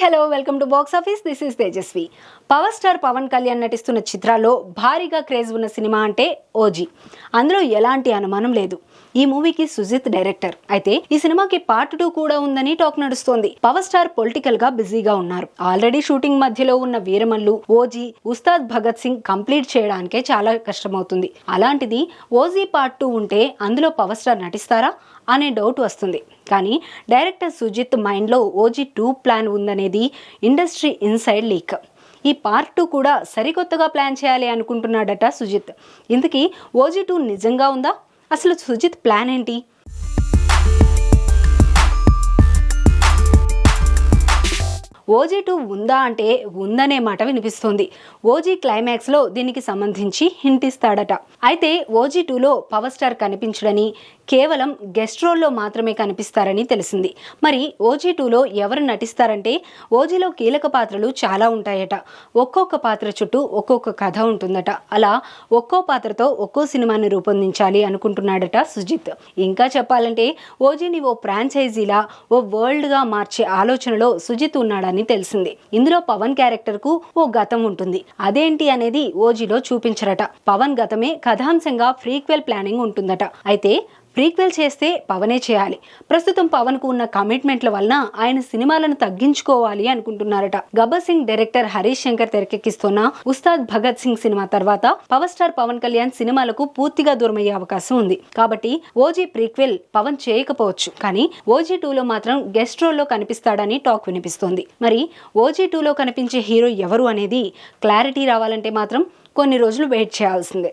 Hello welcome to box office. This is Tejaswi. Power star Pawan Kalyan నటిస్తున్న చిత్రాల్లో భారీగా క్రేజ్ ఉన్న సినిమా అంటే ఓజీ. అందులో ఎలాంటి అనుమానం లేదు. ఈ మూవీకి సుజిత్ డైరెక్టర్. అయితే ఈ సినిమాకి పార్ట్ 2 కూడా ఉందని టాక్ నడుస్తోంది. పవర్ స్టార్ పొలిటికల్ గా బిజీగా ఉన్నారు. ఆల్రెడీ షూటింగ్ మధ్యలో ఉన్న వీరమల్లు, ఓజీ, ఉస్తాద్ భగత్ సింగ్ కంప్లీట్ చేయడానికే చాలా కష్టమవుతుంది. అలాంటిది ఓజీ పార్ట్ 2 ఉంటే అందులో పవర్ స్టార్ నటిస్తారా అనే డౌట్ వస్తుంది. కానీ డైరెక్టర్ సుజిత్ మైండ్లో ఓజీ 2 ప్లాన్ ఉందనేది ఇండస్ట్రీ ఇన్సైడ్ లీక్. ఈ పార్ట్ 2 కూడా సరికొత్తగా ప్లాన్ చేయాలి అనుకుంటున్నాడట సుజిత్. ఇంతకీ ఓజీ 2 నిజంగా ఉందా? అసలు సుజిత్ ప్లాన్ ఏంటి? ఓజీ 2 ఉందా అంటే ఉందనే మాట వినిపిస్తోంది. ఓజీ క్లైమాక్స్లో దీనికి సంబంధించి హింట్ ఇస్తాడట. అయితే ఓజీ 2లో పవర్ స్టార్ కనిపించడని, కేవలం గెస్ట్ రోల్లో మాత్రమే కనిపిస్తారని తెలిసింది. మరి ఓజీ 2లో ఎవరు నటిస్తారంటే ఓజీలో కీలక పాత్రలు చాలా ఉంటాయట. ఒక్కొక్క పాత్ర చుట్టూ ఒక్కొక్క కథ ఉంటుందట. అలా ఒక్కో పాత్రతో ఒక్కో సినిమాని రూపొందించాలి అనుకుంటున్నాడట సుజిత్. ఇంకా చెప్పాలంటే ఓజీని ఓ ఫ్రాంచైజీలా, ఓ వరల్డ్గా మార్చే ఆలోచనలో సుజిత్ ఉన్నాడని తెలిసింది. ఇందులో పవన్ క్యారెక్టర్ కు ఓ గతం ఉంటుంది. అదేంటి అనేది ఓజీలో చూపించరట. పవన్ గతమే కథాంశంగా ప్రీక్వెల్ ప్లానింగ్ ఉంటుందట. అయితే ప్రీక్వెల్ చేస్తే పవనే చేయాలి. ప్రస్తుతం పవన్ కు ఉన్న కమిట్మెంట్ల వలన ఆయన సినిమాలను తగ్గించుకోవాలి అనుకుంటున్నారట. గబ్బర్ సింగ్ డైరెక్టర్ హరీష్ శంకర్ తెరకెక్కిస్తున్న ఉస్తాద్ భగత్ సింగ్ సినిమా తర్వాత పవర్ స్టార్ పవన్ కళ్యాణ్ సినిమాలకు పూర్తిగా దూరమయ్యే అవకాశం ఉంది. కాబట్టి ఓజీ ప్రీక్వెల్ పవన్ చేయకపోవచ్చు. కానీ ఓజీ 2లో మాత్రం గెస్ట్ రోల్లో కనిపిస్తాడని టాక్ వినిపిస్తోంది. మరి ఓజీ 2లో కనిపించే హీరో ఎవరు అనేది క్లారిటీ రావాలంటే మాత్రం కొన్ని రోజులు వెయిట్ చేయాల్సిందే.